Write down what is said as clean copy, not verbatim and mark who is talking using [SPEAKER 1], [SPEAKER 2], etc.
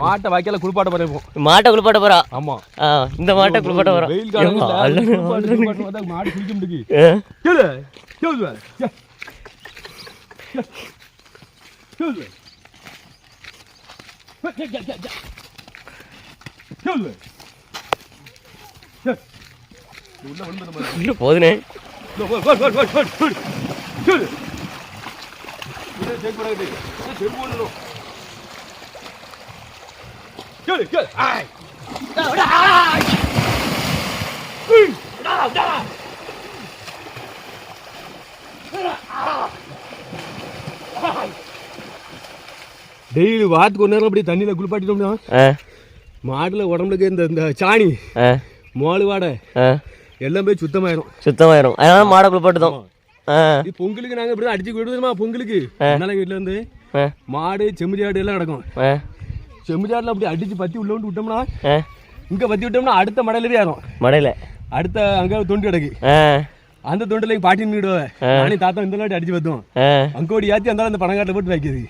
[SPEAKER 1] மாட்டை வாய்க்கால குளிப்பாட்ட போறோம்.
[SPEAKER 2] மாட்டை குளிப்பாட்ட போறா?
[SPEAKER 1] ஆமா.
[SPEAKER 2] இந்த மாட்டை குளிப்பாட்ட போறா.
[SPEAKER 1] வெயில் காலத்துல மாடு குளிக்க முடியுது. கேளு கேளு
[SPEAKER 2] போதுனே.
[SPEAKER 1] டெய்லி வாரத்துக்கு ஒரு நேரம் அப்படி தண்ணியில குளிப்பாட்டிட்டோம்னா மாடுல உடம்புக்கு இந்த சாணி மோளு வாடை எல்லாம் போய் சுத்தமாயிரும்.
[SPEAKER 2] அதனால மாடை குளிப்பாட்டுதோம்.
[SPEAKER 1] பொங்கலுக்கு நாங்க இப்படி அடிச்சு விடுவோமா? பொங்கலுக்கு வீட்டுல இருந்து மாடு செம்மறி ஆடு எல்லாம் கிடக்கும். செம்மறி ஆடுல அப்படி அடிச்சு பத்தி உள்ள வந்து விட்டோம்னா இங்க பத்தி விட்டோம்னா அடுத்த மடையில ஏறும்.
[SPEAKER 2] மடையில அடுத்த
[SPEAKER 1] அங்க தொண்டு கிடக்கு. அந்த தொண்டுல பாட்டி நின்றுடுவேன். நானே தாத்தா இந்த அடிச்சு பார்த்தோம். அங்கோடி ஏத்தி அந்த பணங்காட்டில் போட்டு வைக்கிறது.